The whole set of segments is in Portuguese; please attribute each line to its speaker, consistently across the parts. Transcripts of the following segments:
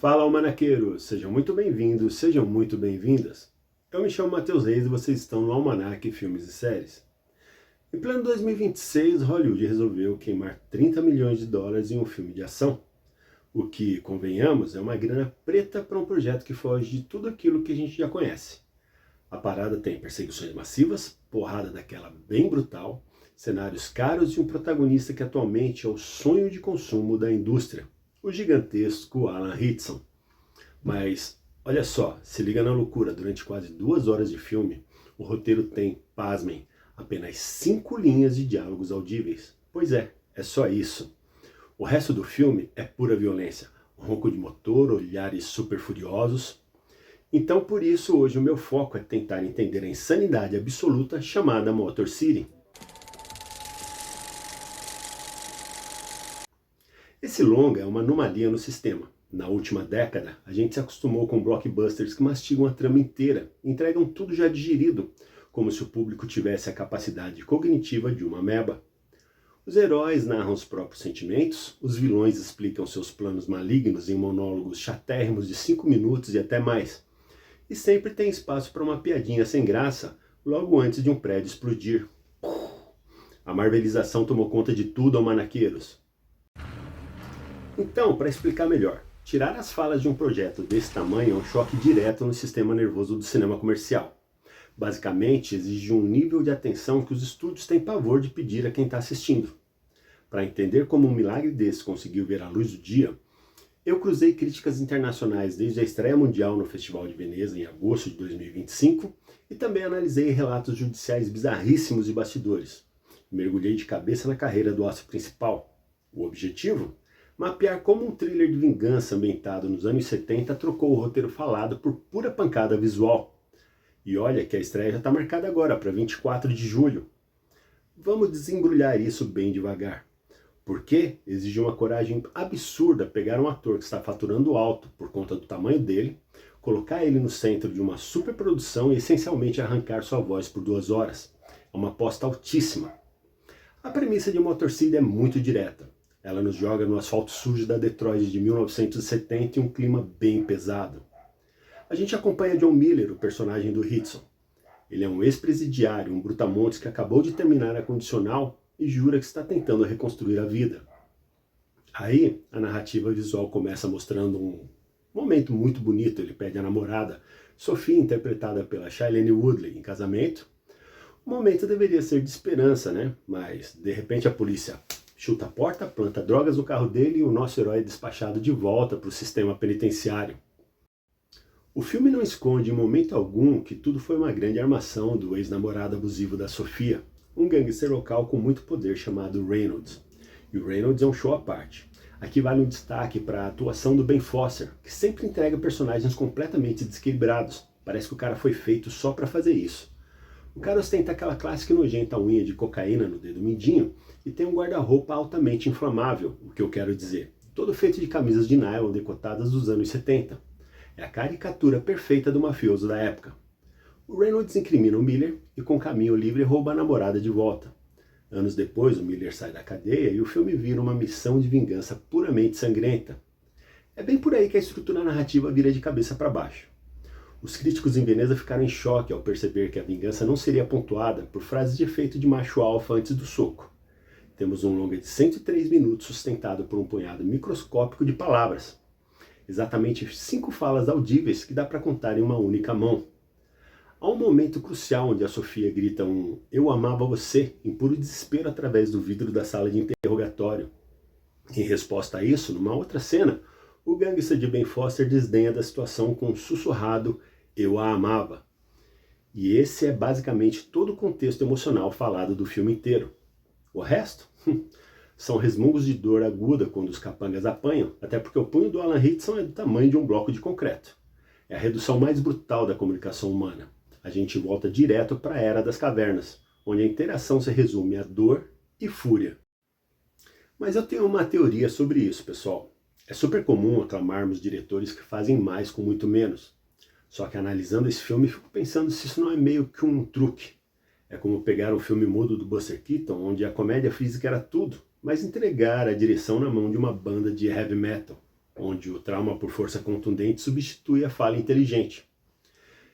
Speaker 1: Fala, almanaqueiros! Sejam muito bem-vindos, sejam muito bem-vindas. Eu me chamo Matheus Reis e vocês estão no Almanaque Filmes e Séries. Em pleno 2026, Hollywood resolveu queimar 30 milhões de dólares em um filme de ação. O que, convenhamos, é uma grana preta para um projeto que foge de tudo aquilo que a gente já conhece. A parada tem perseguições massivas, porrada daquela bem brutal, cenários caros e um protagonista que atualmente é o sonho de consumo da indústria, o gigantesco Alan Ritchson. Mas, olha só, se liga na loucura, durante quase 2 horas de filme, o roteiro tem, pasmem, apenas 5 linhas de diálogos audíveis. Pois é só isso. O resto do filme é pura violência, ronco de motor, olhares super furiosos. Então por isso hoje o meu foco é tentar entender a insanidade absoluta chamada Motor City. Esse longa é uma anomalia no sistema. Na última década, a gente se acostumou com blockbusters que mastigam a trama inteira, entregam tudo já digerido, como se o público tivesse a capacidade cognitiva de uma ameba. Os heróis narram os próprios sentimentos, os vilões explicam seus planos malignos em monólogos chatérrimos de 5 minutos e até mais. E sempre tem espaço para uma piadinha sem graça, logo antes de um prédio explodir. A marvelização tomou conta de tudo, almanaqueiros. Então, para explicar melhor, tirar as falas de um projeto desse tamanho é um choque direto no sistema nervoso do cinema comercial. Basicamente, exige um nível de atenção que os estúdios têm pavor de pedir a quem está assistindo. Para entender como um milagre desse conseguiu ver a luz do dia, eu cruzei críticas internacionais desde a estreia mundial no Festival de Veneza em agosto de 2025 e também analisei relatos judiciais bizarríssimos de bastidores. Mergulhei de cabeça na carreira do astro principal. O objetivo? Mapear como um thriller de vingança ambientado nos anos 70 trocou o roteiro falado por pura pancada visual. E olha que a estreia já está marcada agora, para 24 de julho. Vamos desembrulhar isso bem devagar. Porque exige uma coragem absurda pegar um ator que está faturando alto por conta do tamanho dele, colocar ele no centro de uma superprodução e essencialmente arrancar sua voz por 2 horas. É uma aposta altíssima. A premissa de Motor City é muito direta. Ela nos joga no asfalto sujo da Detroit de 1970 em um clima bem pesado. A gente acompanha John Miller, o personagem do Ritchson. Ele é um ex-presidiário, um brutamontes que acabou de terminar a condicional e jura que está tentando reconstruir a vida. Aí, a narrativa visual começa mostrando um momento muito bonito. Ele pede a namorada, Sophie, interpretada pela Shailene Woodley, em casamento. O momento deveria ser de esperança, né? Mas, de repente, a polícia chuta a porta, planta drogas no carro dele e o nosso herói é despachado de volta para o sistema penitenciário. O filme não esconde em momento algum que tudo foi uma grande armação do ex-namorado abusivo da Sofia, um gangster local com muito poder chamado Reynolds. E o Reynolds é um show à parte. Aqui vale um destaque para a atuação do Ben Foster, que sempre entrega personagens completamente desequilibrados. Parece que o cara foi feito só para fazer isso. O cara ostenta aquela clássica e nojenta unha de cocaína no dedo mindinho e tem um guarda-roupa altamente inflamável, o que eu quero dizer, todo feito de camisas de nylon decotadas dos anos 70. É a caricatura perfeita do mafioso da época. O Reynolds incrimina o Miller e com caminho livre rouba a namorada de volta. Anos depois, o Miller sai da cadeia e o filme vira uma missão de vingança puramente sangrenta. É bem por aí que a estrutura narrativa vira de cabeça para baixo. Os críticos em Veneza ficaram em choque ao perceber que a vingança não seria pontuada por frases de efeito de macho alfa antes do soco. Temos um longa de 103 minutos sustentado por um punhado microscópico de palavras. Exatamente 5 falas audíveis que dá para contar em uma única mão. Há um momento crucial onde a Sofia grita um "Eu amava você" em puro desespero através do vidro da sala de interrogatório. Em resposta a isso, numa outra cena, o gangster de Ben Foster desdenha da situação com um sussurrado "Eu a amava". E esse é basicamente todo o contexto emocional falado do filme inteiro. O resto? São resmungos de dor aguda quando os capangas apanham, até porque o punho do Alan Ritchson é do tamanho de um bloco de concreto. É a redução mais brutal da comunicação humana. A gente volta direto para a Era das Cavernas, onde a interação se resume a dor e fúria. Mas eu tenho uma teoria sobre isso, pessoal. É super comum aclamarmos diretores que fazem mais com muito menos. Só que analisando esse filme, fico pensando se isso não é meio que um truque. É como pegar um filme mudo do Buster Keaton, onde a comédia física era tudo, mas entregar a direção na mão de uma banda de heavy metal. onde o trauma por força contundente substitui a fala inteligente.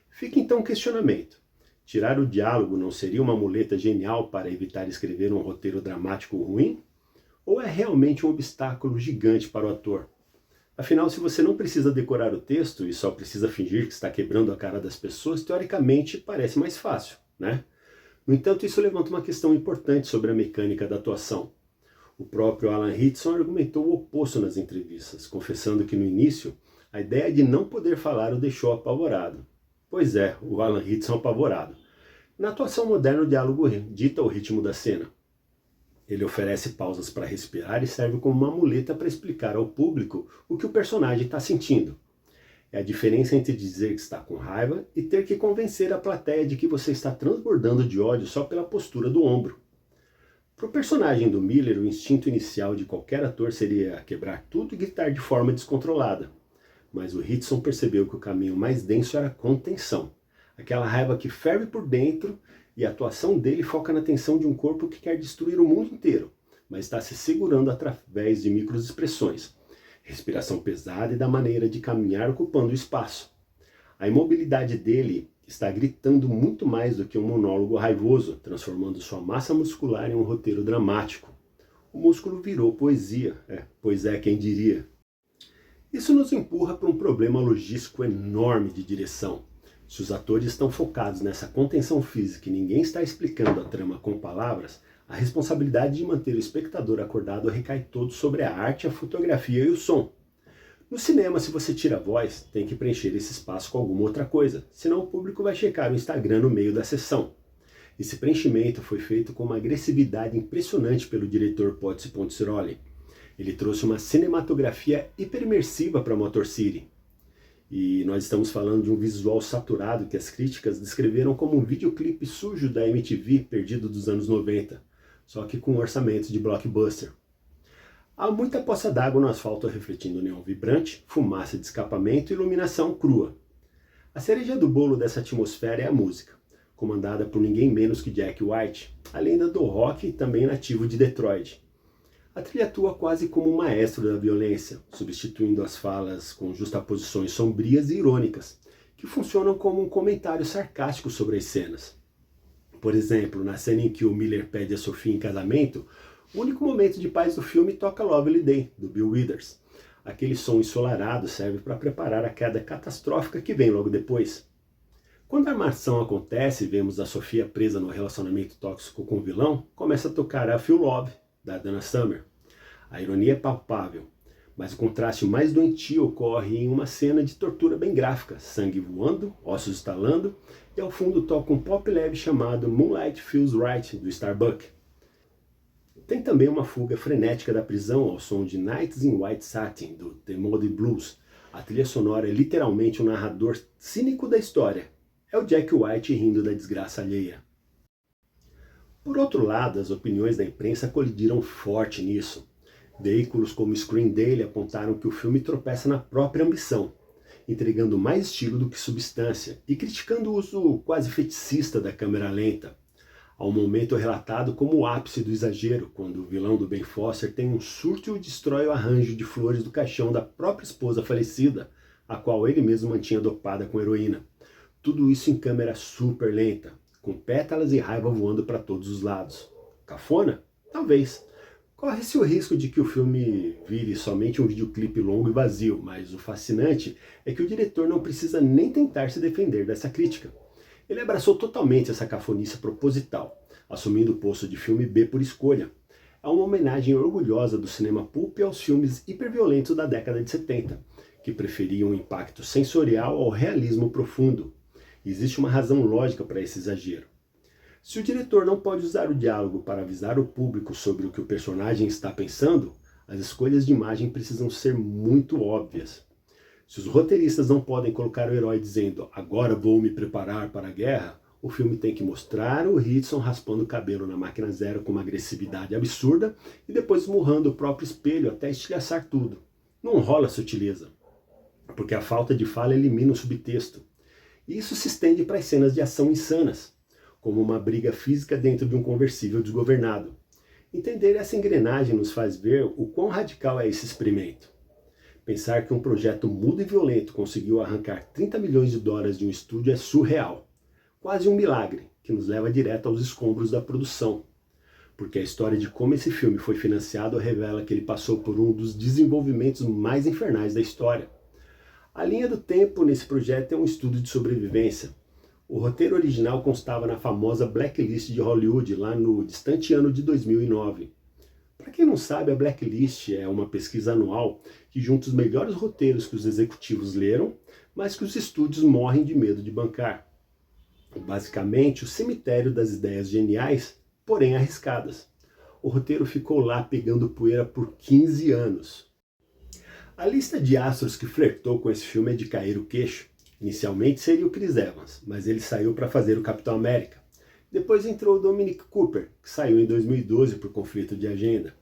Speaker 1: Fica então o questionamento. Tirar o diálogo não seria uma muleta genial para evitar escrever um roteiro dramático ruim? Ou é realmente um obstáculo gigante para o ator? Afinal, se você não precisa decorar o texto e só precisa fingir que está quebrando a cara das pessoas, teoricamente parece mais fácil, né? No entanto, isso levanta uma questão importante sobre a mecânica da atuação. O próprio Alan Ritchson argumentou o oposto nas entrevistas, confessando que no início, a ideia de não poder falar o deixou apavorado. Pois é, o Alan Ritchson apavorado. Na atuação moderna, o diálogo dita o ritmo da cena. Ele oferece pausas para respirar e serve como uma muleta para explicar ao público o que o personagem está sentindo. É a diferença entre dizer que está com raiva e ter que convencer a plateia de que você está transbordando de ódio só pela postura do ombro. Para o personagem do Miller, o instinto inicial de qualquer ator seria quebrar tudo e gritar de forma descontrolada. Mas o Ritchson percebeu que o caminho mais denso era a contenção. Aquela raiva que ferve por dentro, e a atuação dele foca na tensão de um corpo que quer destruir o mundo inteiro, mas está se segurando através de microexpressões, respiração pesada e da maneira de caminhar ocupando o espaço. A imobilidade dele está gritando muito mais do que um monólogo raivoso, transformando sua massa muscular em um roteiro dramático. O músculo virou poesia, pois é quem diria. Isso nos empurra para um problema logístico enorme de direção. Se os atores estão focados nessa contenção física e ninguém está explicando a trama com palavras, a responsabilidade de manter o espectador acordado recai todo sobre a arte, a fotografia e o som. No cinema, se você tira a voz, tem que preencher esse espaço com alguma outra coisa, senão o público vai checar o Instagram no meio da sessão. Esse preenchimento foi feito com uma agressividade impressionante pelo diretor Pozzi Ponzeroli. Ele trouxe uma cinematografia hiperimersiva para Motor City. E nós estamos falando de um visual saturado que as críticas descreveram como um videoclipe sujo da MTV perdido dos anos 90, só que com orçamento de blockbuster. Há muita poça d'água no asfalto refletindo neon vibrante, fumaça de escapamento e iluminação crua. A cereja do bolo dessa atmosfera é a música, comandada por ninguém menos que Jack White, a lenda do rock e também nativo de Detroit. A trilha atua quase como um maestro da violência, substituindo as falas com justaposições sombrias e irônicas, que funcionam como um comentário sarcástico sobre as cenas. Por exemplo, na cena em que o Miller pede a Sophie em casamento, o único momento de paz do filme toca Lovely Day, do Bill Withers. Aquele som ensolarado serve para preparar a queda catastrófica que vem logo depois. Quando a armação acontece e vemos a Sofia presa no relacionamento tóxico com o vilão, começa a tocar a Feel Love, da Donna Summer. A ironia é palpável, mas o contraste mais doentio ocorre em uma cena de tortura bem gráfica, sangue voando, ossos estalando, e ao fundo toca um pop leve chamado Moonlight Feels Right, do Starbuck. Tem também uma fuga frenética da prisão ao som de Nights in White Satin, do The Moody Blues. A trilha sonora é literalmente um narrador cínico da história. É o Jack White rindo da desgraça alheia. Por outro lado, as opiniões da imprensa colidiram forte nisso. Veículos como Screen Daily apontaram que o filme tropeça na própria ambição, entregando mais estilo do que substância e criticando o uso quase feticista da câmera lenta. Há um momento relatado como o ápice do exagero, quando o vilão do Ben Foster tem um surto e destrói o arranjo de flores do caixão da própria esposa falecida, a qual ele mesmo mantinha dopada com heroína. Tudo isso em câmera super lenta, com pétalas e raiva voando para todos os lados. Cafona? Talvez. Corre-se o risco de que o filme vire somente um videoclipe longo e vazio, mas o fascinante é que o diretor não precisa nem tentar se defender dessa crítica. Ele abraçou totalmente essa cafonice proposital, assumindo o posto de filme B por escolha. É uma homenagem orgulhosa do cinema pulp aos filmes hiperviolentos da década de 70, que preferiam o impacto sensorial ao realismo profundo. Existe uma razão lógica para esse exagero. Se o diretor não pode usar o diálogo para avisar o público sobre o que o personagem está pensando, as escolhas de imagem precisam ser muito óbvias. Se os roteiristas não podem colocar o herói dizendo "agora vou me preparar para a guerra", o filme tem que mostrar o Ritchson raspando o cabelo na máquina zero com uma agressividade absurda e depois esmurrando o próprio espelho até estilhaçar tudo. Não rola sutileza, porque a falta de fala elimina o subtexto. E isso se estende para as cenas de ação insanas, como uma briga física dentro de um conversível desgovernado. Entender essa engrenagem nos faz ver o quão radical é esse experimento. Pensar que um projeto mudo e violento conseguiu arrancar 30 milhões de dólares de um estúdio é surreal. Quase um milagre, que nos leva direto aos escombros da produção. Porque a história de como esse filme foi financiado revela que ele passou por um dos desenvolvimentos mais infernais da história. A linha do tempo nesse projeto é um estudo de sobrevivência. O roteiro original constava na famosa Blacklist de Hollywood, lá no distante ano de 2009. Para quem não sabe, a Blacklist é uma pesquisa anual que junta os melhores roteiros que os executivos leram, mas que os estúdios morrem de medo de bancar. Basicamente, o cemitério das ideias geniais, porém arriscadas. O roteiro ficou lá pegando poeira por 15 anos. A lista de astros que flertou com esse filme é de cair o queixo. Inicialmente seria o Chris Evans, mas ele saiu para fazer o Capitão América. Depois entrou o Dominic Cooper, que saiu em 2012 por conflito de agenda.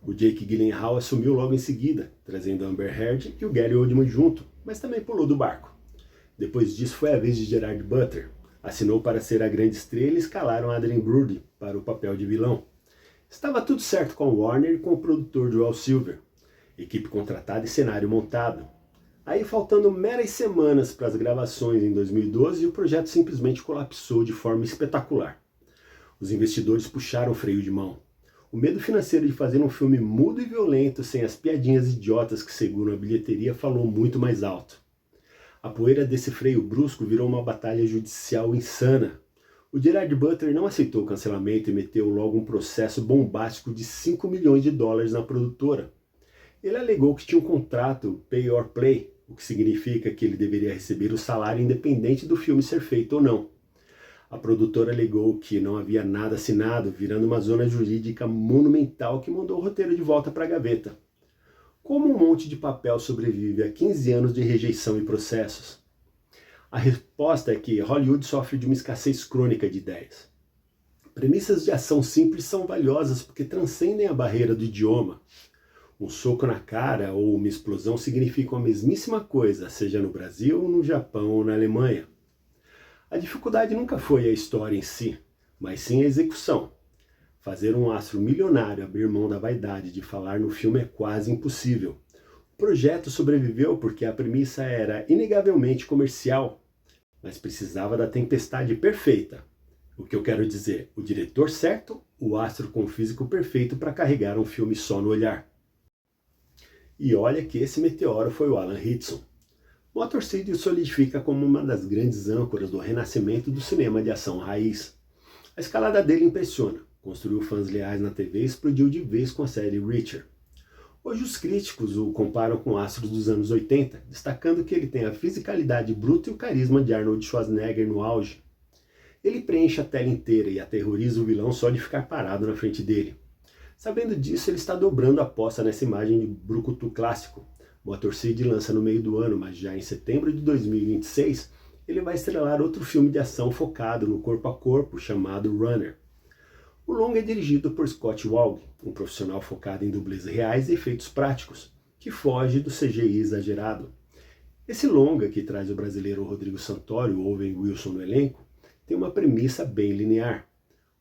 Speaker 1: O Jake Gyllenhaal assumiu logo em seguida, trazendo Amber Heard e o Gary Oldman junto, mas também pulou do barco. Depois disso foi a vez de Gerard Butler. Assinou para ser a grande estrela e escalaram Adrien Brody para o papel de vilão. Estava tudo certo com Warner e com o produtor Joel Silver. Equipe contratada e cenário montado. Aí, faltando meras semanas para as gravações em 2012, o projeto simplesmente colapsou de forma espetacular. Os investidores puxaram o freio de mão. O medo financeiro de fazer um filme mudo e violento sem as piadinhas idiotas que seguram a bilheteria falou muito mais alto. A poeira desse freio brusco virou uma batalha judicial insana. O Gerard Butler não aceitou o cancelamento e meteu logo um processo bombástico de 5 milhões de dólares na produtora. Ele alegou que tinha um contrato pay or play, o que significa que ele deveria receber o salário independente do filme ser feito ou não. A produtora alegou que não havia nada assinado, virando uma zona jurídica monumental que mandou o roteiro de volta para a gaveta. Como um monte de papel sobrevive a 15 anos de rejeição e processos? A resposta é que Hollywood sofre de uma escassez crônica de ideias. Premissas de ação simples são valiosas porque transcendem a barreira do idioma. Um soco na cara ou uma explosão significam a mesmíssima coisa, seja no Brasil, no Japão ou na Alemanha. A dificuldade nunca foi a história em si, mas sim a execução. Fazer um astro milionário abrir mão da vaidade de falar no filme é quase impossível. O projeto sobreviveu porque a premissa era inegavelmente comercial, mas precisava da tempestade perfeita. O que eu quero dizer, o diretor certo, o astro com o físico perfeito para carregar um filme só no olhar. E olha que esse meteoro foi o Alan Ritson. Motor City o solidifica como uma das grandes âncoras do renascimento do cinema de ação raiz. A escalada dele impressiona, construiu fãs leais na TV e explodiu de vez com a série Reacher. Hoje os críticos o comparam com astros dos anos 80, destacando que ele tem a fisicalidade bruta e o carisma de Arnold Schwarzenegger no auge. Ele preenche a tela inteira e aterroriza o vilão só de ficar parado na frente dele. Sabendo disso, ele está dobrando a aposta nessa imagem de brucutu clássico. Motor City lança no meio do ano, mas já em setembro de 2026, ele vai estrelar outro filme de ação focado no corpo a corpo, chamado Runner. O longa é dirigido por Scott Walg, um profissional focado em dublês reais e efeitos práticos, que foge do CGI exagerado. Esse longa, que traz o brasileiro Rodrigo Santoro e o Owen Wilson no elenco, tem uma premissa bem linear.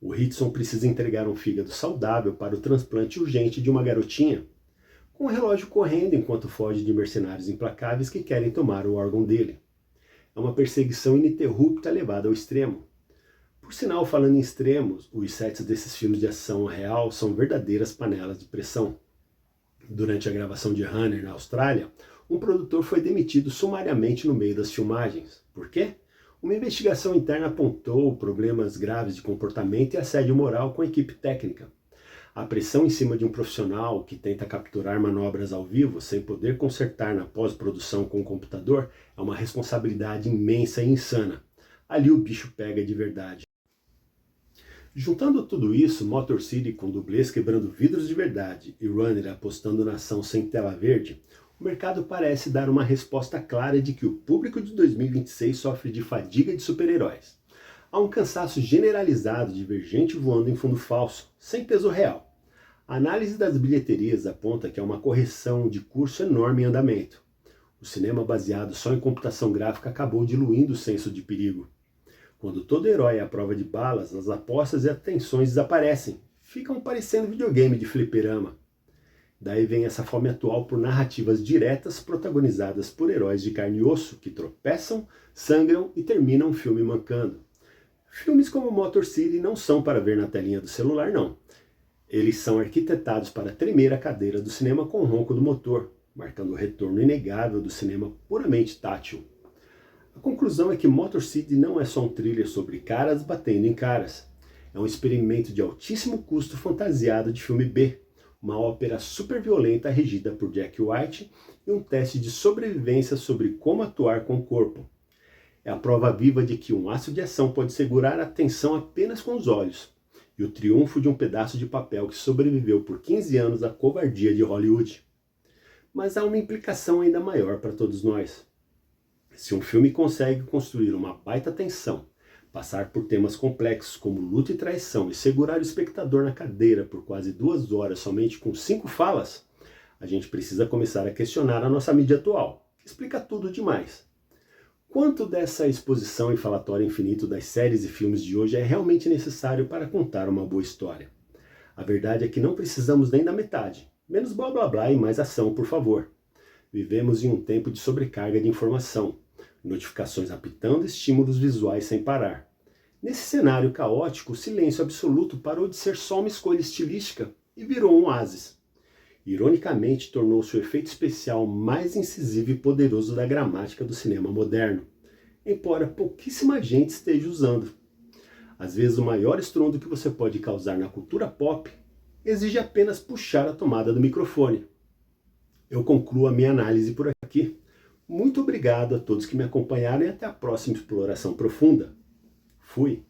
Speaker 1: O Ritson precisa entregar um fígado saudável para o transplante urgente de uma garotinha, com o relógio correndo enquanto foge de mercenários implacáveis que querem tomar o órgão dele. É uma perseguição ininterrupta levada ao extremo. Por sinal, falando em extremos, os sets desses filmes de ação real são verdadeiras panelas de pressão. Durante a gravação de Runner na Austrália, um produtor foi demitido sumariamente no meio das filmagens. Por quê? Uma investigação interna apontou problemas graves de comportamento e assédio moral com a equipe técnica. A pressão em cima de um profissional que tenta capturar manobras ao vivo sem poder consertar na pós-produção com o computador é uma responsabilidade imensa e insana. Ali o bicho pega de verdade. Juntando tudo isso, Motor City com dublês quebrando vidros de verdade e Runner apostando na ação sem tela verde, o mercado parece dar uma resposta clara de que o público de 2026 sofre de fadiga de super-heróis. Há um cansaço generalizado de gente voando em fundo falso, sem peso real. A análise das bilheterias aponta que há uma correção de curso enorme em andamento. O cinema baseado só em computação gráfica acabou diluindo o senso de perigo. Quando todo herói é à prova de balas, as apostas e atenções desaparecem, ficam parecendo videogame de fliperama. Daí vem essa fome atual por narrativas diretas protagonizadas por heróis de carne e osso que tropeçam, sangram e terminam o filme mancando. Filmes como Motor City não são para ver na telinha do celular, não. Eles são arquitetados para tremer a cadeira do cinema com o ronco do motor, marcando o retorno inegável do cinema puramente tátil. A conclusão é que Motor City não é só um thriller sobre caras batendo em caras. É um experimento de altíssimo custo fantasiado de filme B, uma ópera super violenta regida por Jack White e um teste de sobrevivência sobre como atuar com o corpo. É a prova viva de que um aço de ação pode segurar a atenção apenas com os olhos, e o triunfo de um pedaço de papel que sobreviveu por 15 anos à covardia de Hollywood. Mas há uma implicação ainda maior para todos nós. Se um filme consegue construir uma baita tensão, passar por temas complexos como luta e traição e segurar o espectador na cadeira por quase 2 horas somente com 5 falas, a gente precisa começar a questionar a nossa mídia atual, que explica tudo demais. Quanto dessa exposição e falatório infinito das séries e filmes de hoje é realmente necessário para contar uma boa história? A verdade é que não precisamos nem da metade. Menos blá blá blá e mais ação, por favor. Vivemos em um tempo de sobrecarga de informação, notificações apitando, estímulos visuais sem parar. Nesse cenário caótico, o silêncio absoluto parou de ser só uma escolha estilística e virou um oásis. Ironicamente, tornou-se o efeito especial mais incisivo e poderoso da gramática do cinema moderno, embora pouquíssima gente esteja usando. Às vezes, o maior estrondo que você pode causar na cultura pop exige apenas puxar a tomada do microfone. Eu concluo a minha análise por aqui. Muito obrigado a todos que me acompanharam e até a próxima exploração profunda. Fui!